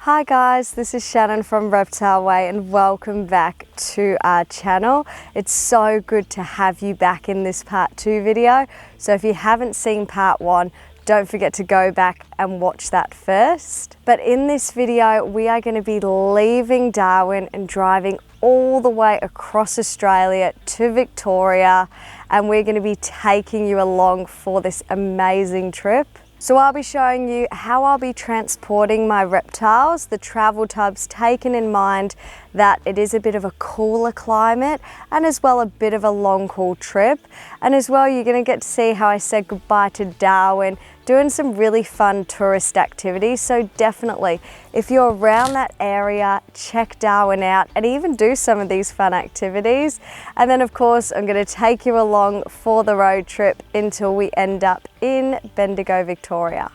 Hi guys, this is Shannon from Reptile Way and welcome back to our channel. It's so good to have you back in this part 2 video. So if you haven't seen part 1, don't forget to go back and watch that first. But in this video, we are going to be leaving Darwin and driving all the way across Australia to Victoria, and we're going to be taking you along for this amazing trip. So I'll be showing you how I'll be transporting my reptiles, the travel tubs, taken in mind that it is a bit of a cooler climate and as well a bit of a long haul trip. And as well, you're going to get to see how I said goodbye to Darwin, doing some really fun tourist activities. So definitely, if you're around that area, check Darwin out and even do some of these fun activities. And then of course, I'm going to take you along for the road trip until we end up in Bendigo, Victoria.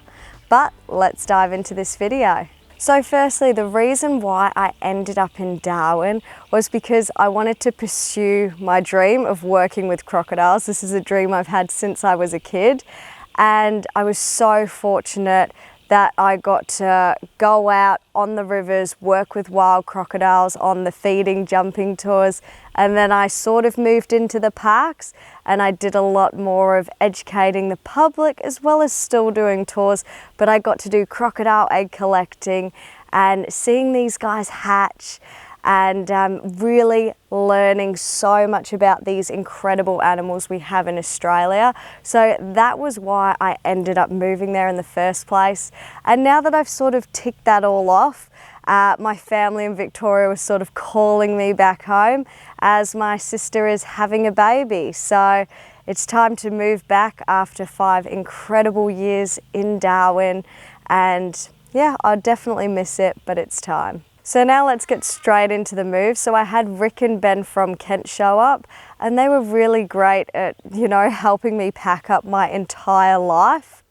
But let's dive into this video. So firstly, the reason why I ended up in Darwin was because I wanted to pursue my dream of working with crocodiles. This is a dream I've had since I was a kid. And I was so fortunate that I got to go out on the rivers, work with wild crocodiles on the feeding, jumping tours. And then I sort of moved into the parks and I did a lot more of educating the public as well as still doing tours. But I got to do crocodile egg collecting and seeing these guys hatch and really learning so much about these incredible animals we have in Australia. So that was why I ended up moving there in the first place. And now that I've sort of ticked that all off, my family in Victoria was sort of calling me back home as my sister is having a baby. So it's time to move back after 5 incredible years in Darwin. And yeah, I'll definitely miss it, but it's time. So now let's get straight into the move. So I had Rick and Ben from Kent show up and they were really great at, helping me pack up my entire life.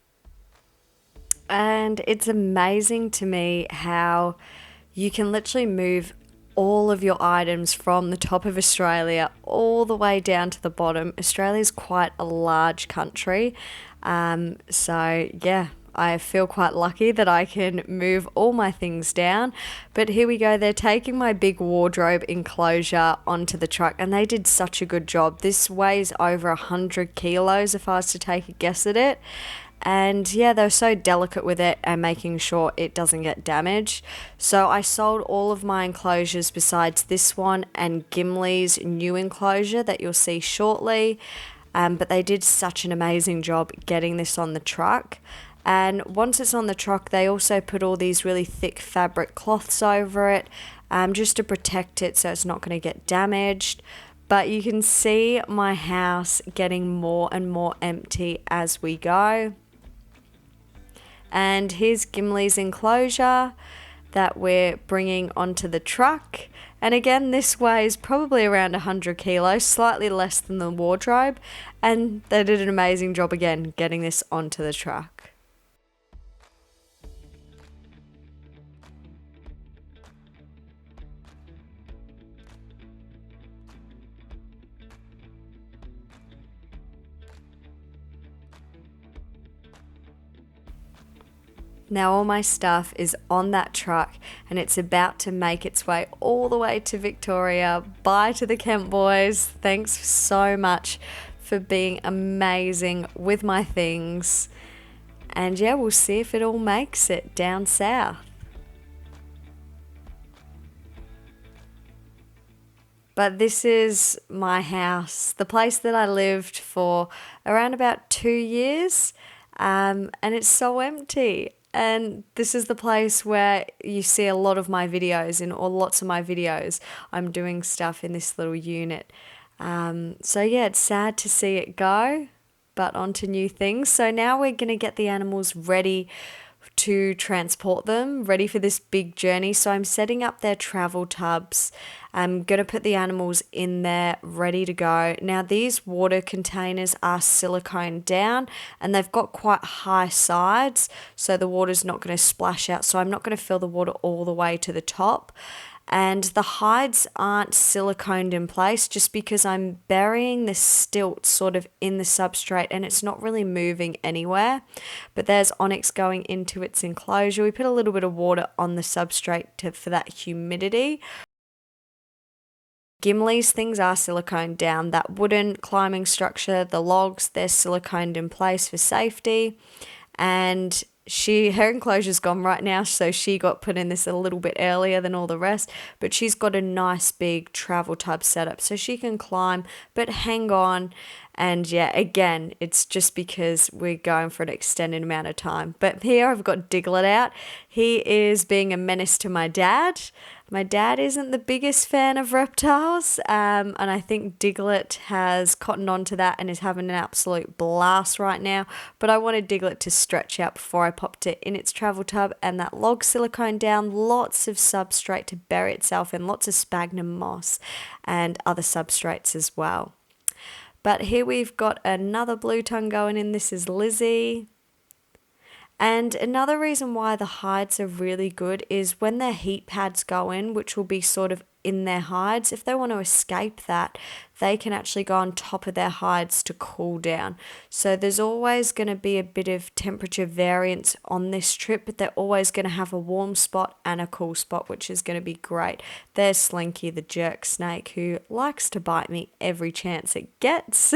And it's amazing to me how you can literally move all of your items from the top of Australia all the way down to the bottom. Australia's quite a large country. So yeah, I feel quite lucky that I can move all my things down. But here we go, they're taking my big wardrobe enclosure onto the truck and they did such a good job. This weighs over 100 kilos if I was to take a guess at it. And yeah, they're so delicate with it and making sure it doesn't get damaged. So I sold all of my enclosures besides this one and Gimli's new enclosure that you'll see shortly. But they did such an amazing job getting this on the truck. And once it's on the truck, they also put all these really thick fabric cloths over it just to protect it so it's not going to get damaged. But you can see my house getting more and more empty as we go. And here's Gimli's enclosure that we're bringing onto the truck. And again, this weighs probably around 100 kilos, slightly less than the wardrobe. And they did an amazing job again getting this onto the truck. Now all my stuff is on that truck and it's about to make its way all the way to Victoria. Bye to the Kent boys. Thanks so much for being amazing with my things. And yeah, we'll see if it all makes it down south. But this is my house, the place that I lived for around about 2 years. And it's so empty. And this is the place where you see a lot of my videos or lots of my videos. I'm doing stuff in this little unit. So yeah, it's sad to see it go, but on to new things. So now we're going to get the animals ready to transport them, ready for this big journey. So I'm setting up their travel tubs I'm going to put the animals in there ready to go. Now these water containers are silicone down and they've got quite high sides, so the water's not going to splash out. So I'm not going to fill the water all the way to the top. And the hides aren't siliconed in place just because I'm burying the stilt sort of in the substrate and it's not really moving anywhere. But there's onyx going into its enclosure. We put a little bit of water on the substrate for that humidity. Gimli's things are siliconed down. That wooden climbing structure, the logs, they're siliconed in place for safety. And her enclosure's gone right now, so she got put in this a little bit earlier than all the rest, but she's got a nice big travel tub setup so she can climb but hang on. And yeah, again, it's just because we're going for an extended amount of time. But here I've got Diglett out. He is being a menace to my dad. My dad isn't the biggest fan of reptiles, and I think Diglett has cottoned on to that and is having an absolute blast right now. But I wanted Diglett to stretch out before I popped it in its travel tub, and that log silicone down, lots of substrate to bury itself in, lots of sphagnum moss and other substrates as well. But here we've got another blue tongue going in. This is Lizzie. And another reason why the hides are really good is when their heat pads go in, which will be sort of in their hides, if they want to escape that, they can actually go on top of their hides to cool down. So there's always going to be a bit of temperature variance on this trip, but they're always going to have a warm spot and a cool spot, which is going to be great. There's Slinky, the jerk snake, who likes to bite me every chance it gets.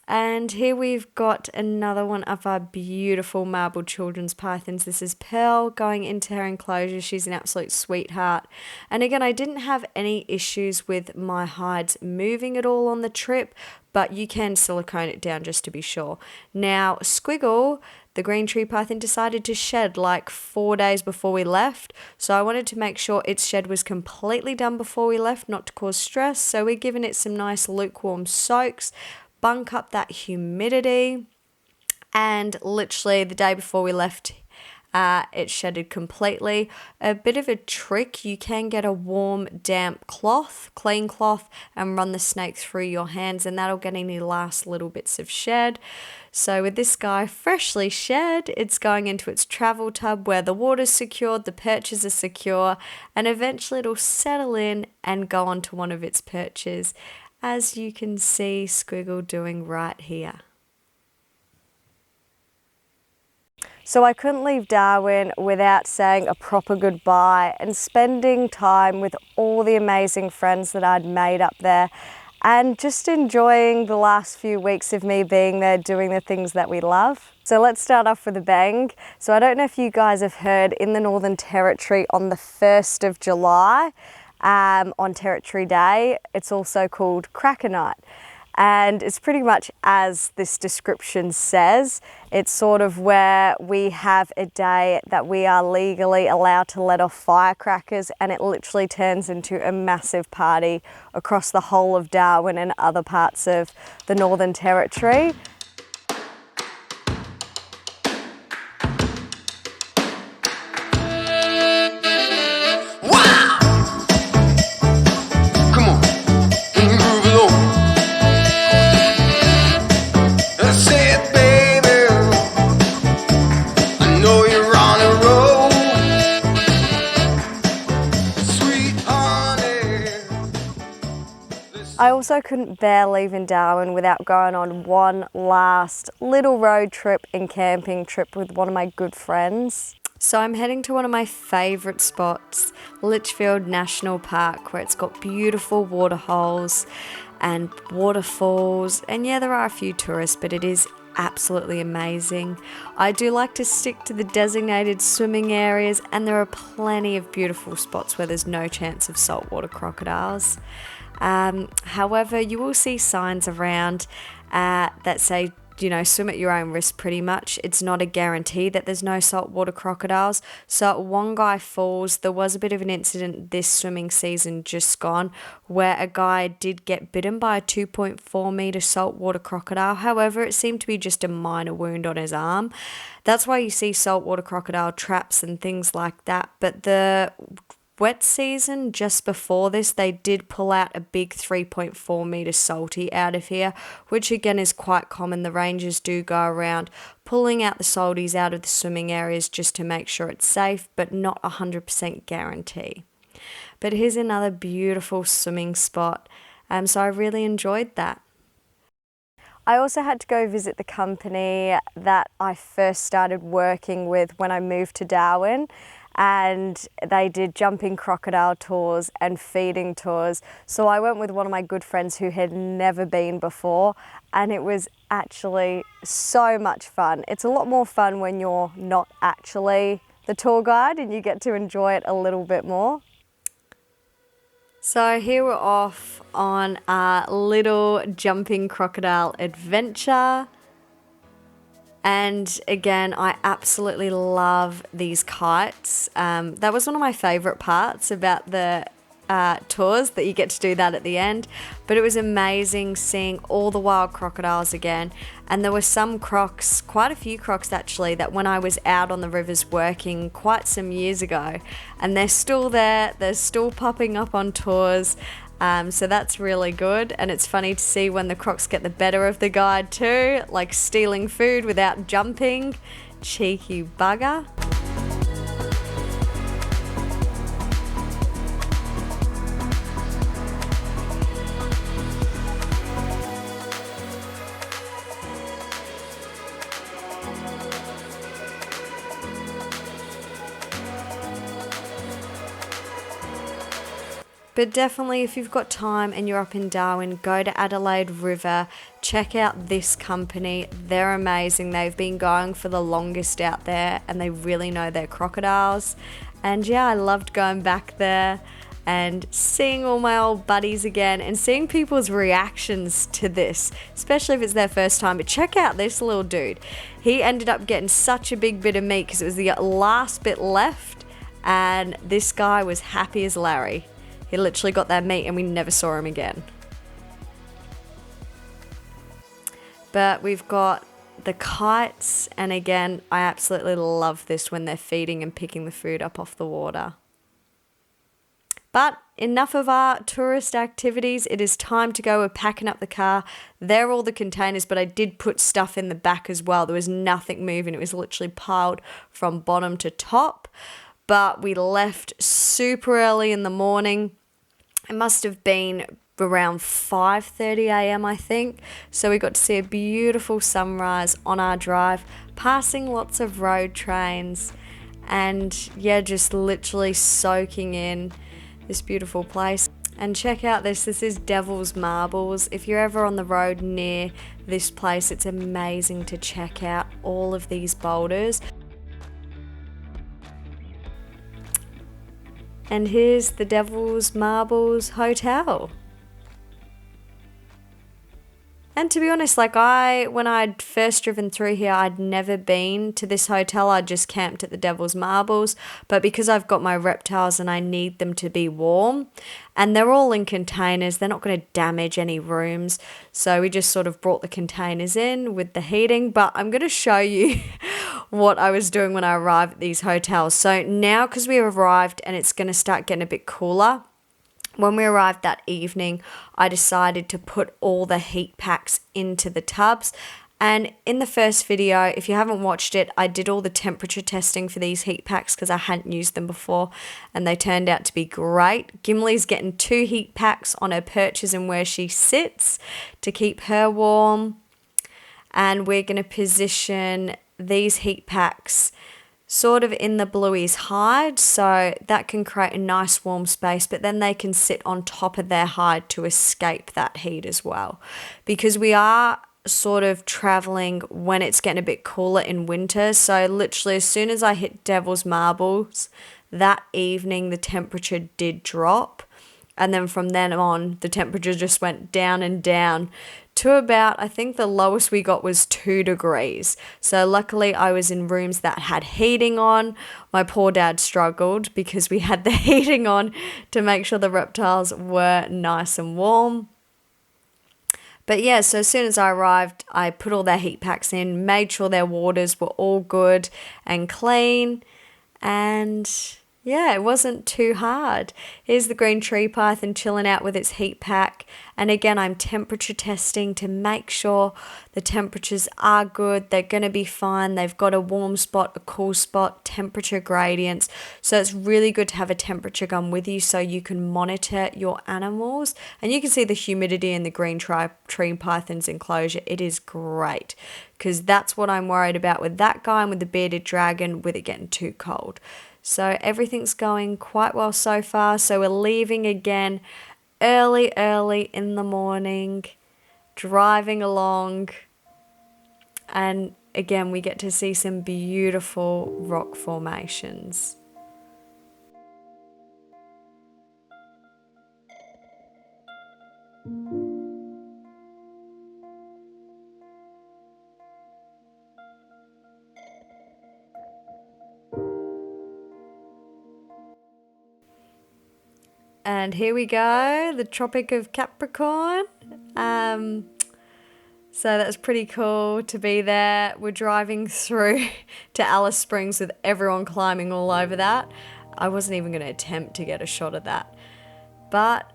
And here we've got another one of our beautiful marbled children's pythons. This is Pearl going into her enclosure. She's an absolute sweetheart. And again, I didn't have any issues with my hides moving at all on the trip, but you can silicone it down just to be sure. Now, Squiggle, the green tree python, decided to shed like 4 days before we left. So I wanted to make sure its shed was completely done before we left, not to cause stress. So we're giving it some nice lukewarm soaks, bunk up that humidity, and literally the day before we left, it shedded completely. A bit of a trick, you can get a warm, damp cloth, clean cloth, and run the snake through your hands, and that'll get any last little bits of shed. So with this guy freshly shed, it's going into its travel tub where the water's secured, the perches are secure, and eventually it'll settle in and go onto one of its perches, as you can see Squiggle doing right here. So I couldn't leave Darwin without saying a proper goodbye and spending time with all the amazing friends that I'd made up there and just enjoying the last few weeks of me being there doing the things that we love. So let's start off with a bang. So I don't know if you guys have heard, in the Northern Territory on the 1st of July, on Territory Day, it's also called Cracker Night. And it's pretty much as this description says. It's sort of where we have a day that we are legally allowed to let off firecrackers, and it literally turns into a massive party across the whole of Darwin and other parts of the Northern Territory. I also couldn't bear leaving Darwin without going on one last little road trip and camping trip with one of my good friends. So I'm heading to one of my favourite spots, Litchfield National Park, where it's got beautiful waterholes and waterfalls. And yeah, there are a few tourists, but it is absolutely amazing. I do like to stick to the designated swimming areas, and there are plenty of beautiful spots where there's no chance of saltwater crocodiles. However, you will see signs around that say swim at your own risk pretty much. It's not a guarantee that there's no saltwater crocodiles. So at Wongai Falls, there was a bit of an incident this swimming season just gone where a guy did get bitten by a 2.4 meter saltwater crocodile. However, it seemed to be just a minor wound on his arm. That's why you see saltwater crocodile traps and things like that. But the wet season just before this, they did pull out a big 3.4 meter salty out of here, which again is quite common. The rangers do go around pulling out the salties out of the swimming areas just to make sure it's safe, but not 100% guarantee. But here's another beautiful swimming spot. So I really enjoyed that. I also had to go visit the company that I first started working with when I moved to Darwin, and they did jumping crocodile tours and feeding tours. So I went with one of my good friends who had never been before, and it was actually so much fun. It's a lot more fun when you're not actually the tour guide and you get to enjoy it a little bit more. So here we're off on a little jumping crocodile adventure. And again, I absolutely love these kites. That was one of my favorite parts about the tours, that you get to do that at the end. But it was amazing seeing all the wild crocodiles again. And there were some crocs, quite a few crocs actually, that when I was out on the rivers working quite some years ago, and they're still there, they're still popping up on tours. So that's really good, and it's funny to see when the crocs get the better of the guide too, like stealing food without jumping. Cheeky bugger. But definitely, if you've got time and you're up in Darwin, go to Adelaide River, check out this company. They're amazing. They've been going for the longest out there and they really know their crocodiles. And yeah, I loved going back there and seeing all my old buddies again and seeing people's reactions to this, especially if it's their first time. But check out this little dude. He ended up getting such a big bit of meat because it was the last bit left, and this guy was happy as Larry. He literally got that meat and we never saw him again. But we've got the kites, and again, I absolutely love this when they're feeding and picking the food up off the water. But enough of our tourist activities. It is time to go. We're packing up the car. There are all the containers, but I did put stuff in the back as well. There was nothing moving. It was literally piled from bottom to top. But we left super early in the morning. It must have been around 5:30 a.m. I think. So we got to see a beautiful sunrise on our drive, passing lots of road trains, and yeah, just literally soaking in this beautiful place. And check out this is Devil's Marbles. If you're ever on the road near this place, it's amazing to check out all of these boulders. And here's the Devil's Marbles Hotel. And to be honest, when I'd first driven through here, I'd never been to this hotel. I just camped at the Devil's Marbles. But because I've got my reptiles and I need them to be warm, and they're all in containers, they're not going to damage any rooms. So we just sort of brought the containers in with the heating. But I'm going to show you what I was doing when I arrived at these hotels. So now, because we arrived and it's going to start getting a bit cooler, when we arrived that evening, I decided to put all the heat packs into the tubs. And in the first video, if you haven't watched it, I did all the temperature testing for these heat packs because I hadn't used them before, and they turned out to be great. Gimli's getting 2 heat packs on her perches and where she sits to keep her warm. And we're going to position these heat packs sort of in the bluey's hide, so that can create a nice warm space, but then they can sit on top of their hide to escape that heat as well. Because we are sort of traveling when it's getting a bit cooler in winter, so literally as soon as I hit Devil's Marbles that evening, the temperature did drop. And then from then on, the temperature just went down and down to about, I think the lowest we got was 2 degrees. So luckily I was in rooms that had heating on. My poor dad struggled because we had the heating on to make sure the reptiles were nice and warm. But yeah, so as soon as I arrived, I put all their heat packs in, made sure their waters were all good and clean, and yeah, it wasn't too hard. Here's the green tree python chilling out with its heat pack. And again, I'm temperature testing to make sure the temperatures are good. They're going to be fine. They've got a warm spot, a cool spot, temperature gradients. So it's really good to have a temperature gun with you so you can monitor your animals. And you can see the humidity in the green tree python's enclosure. It is great because that's what I'm worried about with that guy and with the bearded dragon, with it getting too cold. So everything's going quite well so far. So we're leaving again early in the morning, driving along. And again, we get to see some beautiful rock formations. And here we go, the Tropic of Capricorn. So that's pretty cool to be there. We're driving through to Alice Springs with everyone climbing all over that. I wasn't even going to attempt to get a shot of that. But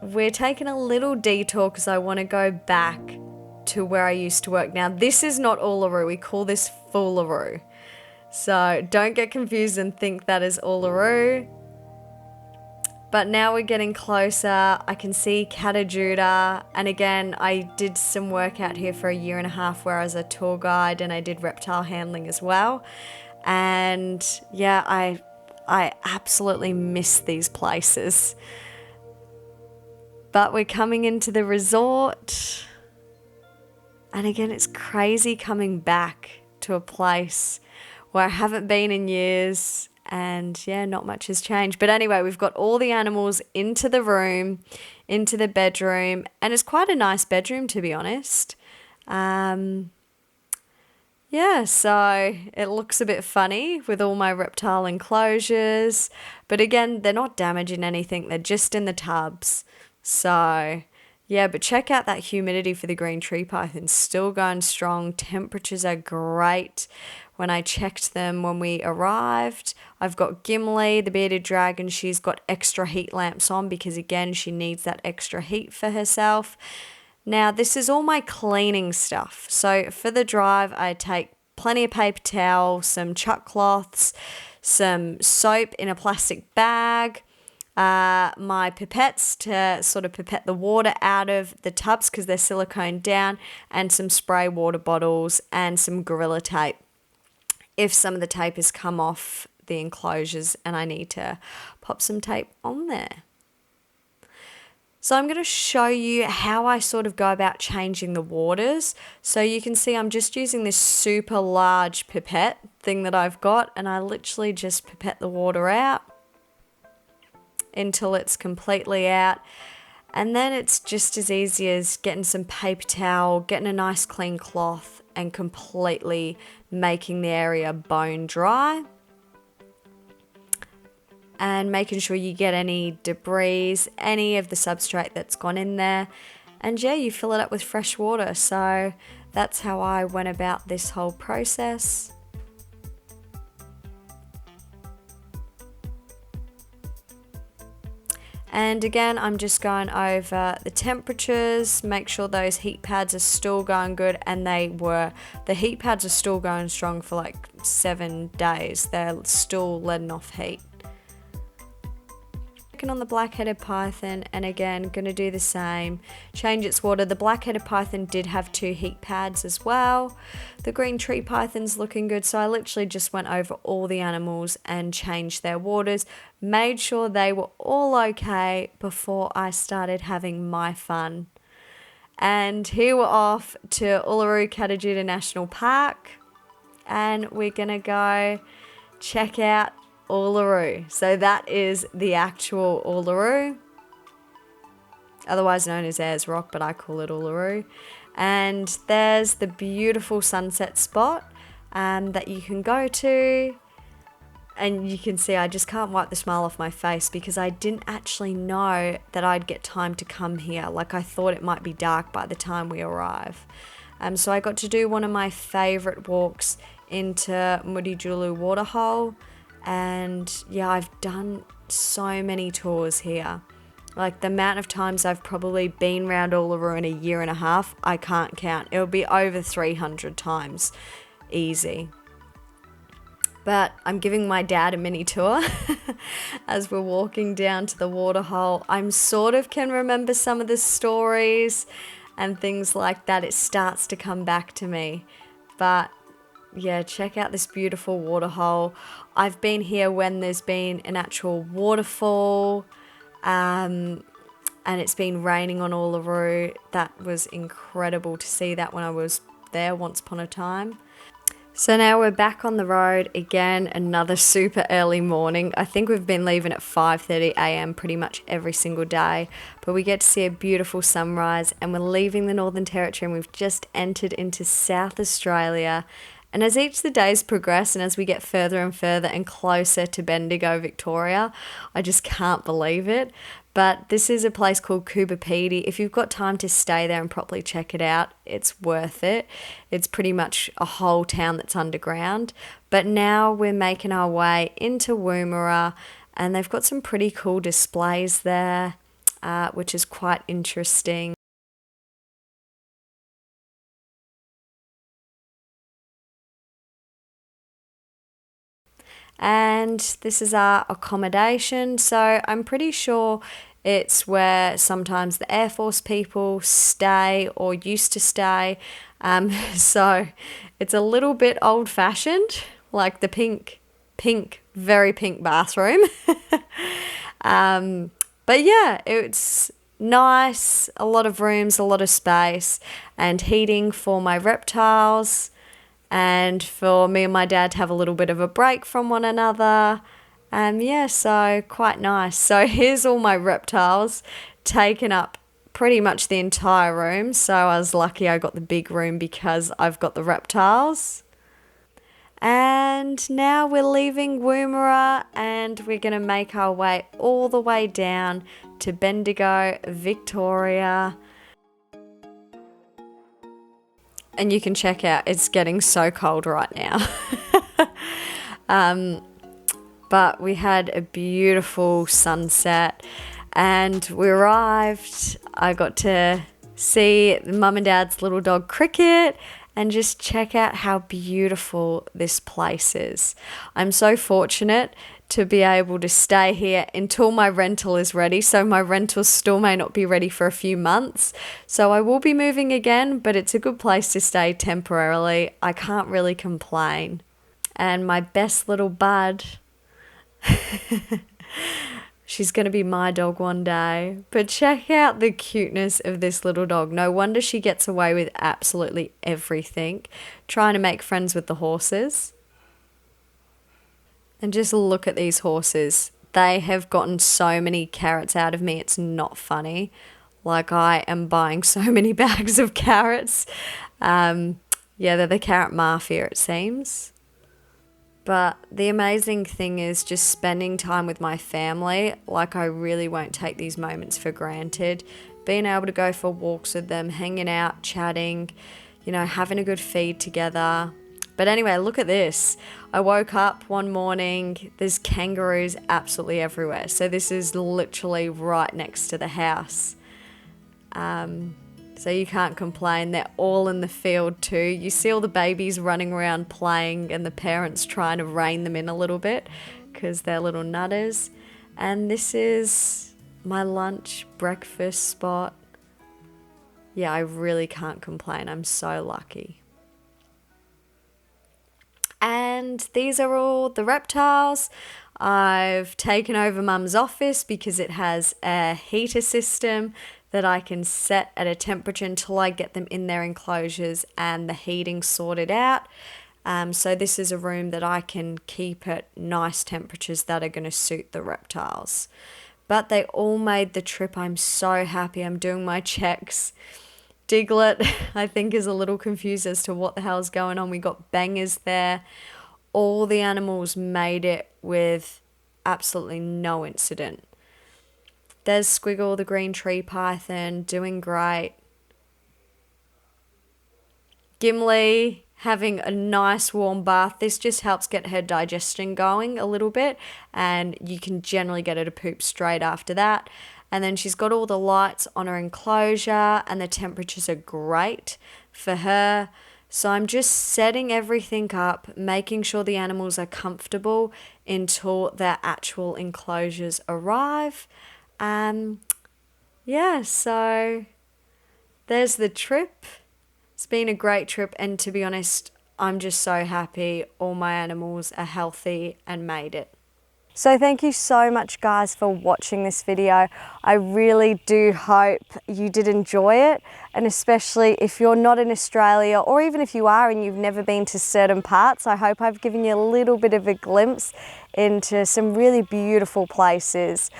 we're taking a little detour because I want to go back to where I used to work. Now, this is not Uluru. We call this Foolaroo. So don't get confused and think that is Uluru. But now we're getting closer. I can see Katajuda. And again, I did some work out here for a year and a half where I was a tour guide and I did reptile handling as well. And yeah, I absolutely miss these places. But we're coming into the resort. And again, it's crazy coming back to a place where I haven't been in years. And yeah, not much has changed. But anyway, we've got all the animals into the room, into the bedroom. And it's quite a nice bedroom, to be honest. Yeah, so it looks a bit funny with all my reptile enclosures. But again, they're not damaging anything. They're just in the tubs. So yeah, but check out that humidity for the green tree python. Still going strong. Temperatures are great. When I checked them when we arrived, I've got Gimli, the bearded dragon. She's got extra heat lamps on because, again, she needs that extra heat for herself. Now, this is all my cleaning stuff. So for the drive, I take plenty of paper towel, some chuck cloths, some soap in a plastic bag, my pipettes to sort of pipette the water out of the tubs because they're silicone down, and some spray water bottles and some Gorilla Tape if some of the tape has come off the enclosures and I need to pop some tape on there. So I'm going to show you how I sort of go about changing the waters. So you can see I'm just using this super large pipette thing that I've got, and I literally just pipette the water out until it's completely out. And then it's just as easy as getting some paper towel, getting a nice clean cloth, and completely making the area bone dry. And making sure you get any debris, any of the substrate that's gone in there. And yeah, you fill it up with fresh water. So that's how I went about this whole process. And again, I'm just going over the temperatures, make sure those heat pads are still going good, and the heat pads are still going strong for like 7 days. They're still letting off heat. On the black-headed python, and again, going to do the same, change its water. The black-headed python did have 2 heat pads as well. The green tree python's looking good, so I literally just went over all the animals and changed their waters, made sure they were all okay before I started having my fun. And here we're off to Uluru Katajuda National Park, and we're gonna go check out Uluru. So that is the actual Uluru, otherwise known as Ayers Rock, but I call it Uluru. And there's the beautiful sunset spot that you can go to. And you can see I just can't wipe the smile off my face because I didn't actually know that I'd get time to come here. Like, I thought it might be dark by the time we arrive. So I got to do one of my favourite walks into Mudijulu Waterhole. And yeah, I've done so many tours here. Like, the amount of times I've probably been around Uluru in a year and a half, I can't count. It'll be over 300 times. Easy. But I'm giving my dad a mini tour as we're walking down to the waterhole. I'm sort of can remember some of the stories and things like that. It starts to come back to me. But yeah, check out this beautiful waterhole. I've been here when there's been an actual waterfall, and it's been raining on Uluru. That was incredible to see that when I was there once upon a time. So now we're back on the road again, another super early morning. I think we've been leaving at 5:30 a.m. pretty much every single day, but we get to see a beautiful sunrise and we're leaving the Northern Territory and we've just entered into South Australia. And as each of the days progress and as we get further and further and closer to Bendigo, Victoria, I just can't believe it. But this is a place called Kubapidi. If you've got time to stay there and properly check it out, it's worth it. It's pretty much a whole town that's underground. But now we're making our way into Woomera, and they've got some pretty cool displays there, which is quite interesting. And this is our accommodation. So I'm pretty sure it's where sometimes the Air Force people stay or used to stay. So it's a little bit old fashioned, like the pink, very pink bathroom. But yeah, it's nice, a lot of rooms, a lot of space, and heating for my reptiles. And for me and my dad to have a little bit of a break from one another. Yeah, so quite nice. So here's all my reptiles taken up pretty much the entire room. So I was lucky I got the big room because I've got the reptiles. And now we're leaving Woomera and we're going to make our way all the way down to Bendigo, Victoria. And you can check out, it's getting so cold right now. But we had a beautiful sunset and we arrived. I got to see mum and dad's little dog Cricket and just check out how beautiful this place is. I'm so fortunate to be able to stay here until my rental is ready. So my rental still may not be ready for a few months. So I will be moving again, but it's a good place to stay temporarily. I can't really complain. And my best little bud, she's going to be my dog one day. But check out the cuteness of this little dog. No wonder she gets away with absolutely everything. Trying to make friends with the horses. And just look at these horses. They have gotten so many carrots out of me. It's not funny. Like, I am buying so many bags of carrots. Yeah, they're the carrot mafia, it seems. But the amazing thing is just spending time with my family. Like, I really won't take these moments for granted. Being able to go for walks with them, hanging out, chatting, you know, having a good feed together. But anyway, look at this. I woke up one morning, there's kangaroos absolutely everywhere. So this is literally right next to the house. So you can't complain. They're all in the field too. You see all the babies running around playing and the parents trying to rein them in a little bit because they're little nutters. And this is my lunch, breakfast spot. Yeah, I really can't complain. I'm so lucky. And these are all the reptiles. I've taken over mum's office because it has a heater system that I can set at a temperature until I get them in their enclosures and the heating sorted out. So this is a room that I can keep at nice temperatures that are going to suit the reptiles. But they all made the trip. I'm so happy. I'm doing my checks Diglett, I think, is a little confused as to what the hell's going on. We got bangers there. All the animals made it with absolutely no incident. There's Squiggle, the green tree python, doing great. Gimli having a nice warm bath. This just helps get her digestion going a little bit, and you can generally get her to poop straight after that. And then she's got all the lights on her enclosure, and the temperatures are great for her. So I'm just setting everything up, making sure the animals are comfortable until their actual enclosures arrive. Yeah, so there's the trip. It's been a great trip, and to be honest, I'm just so happy all my animals are healthy and made it. So thank you so much, guys, for watching this video. I really do hope you did enjoy it, and especially if you're not in Australia, or even if you are and you've never been to certain parts, I hope I've given you a little bit of a glimpse into some really beautiful places,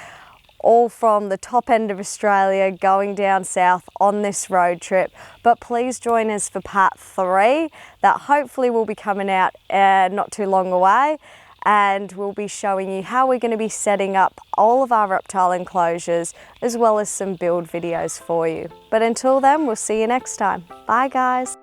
all from the top end of Australia going down south on this road trip. But please join us for part 3 that hopefully will be coming out not too long away, and we'll be showing you how we're going to be setting up all of our reptile enclosures, as well as some build videos for you. But until then, we'll see you next time. Bye, guys.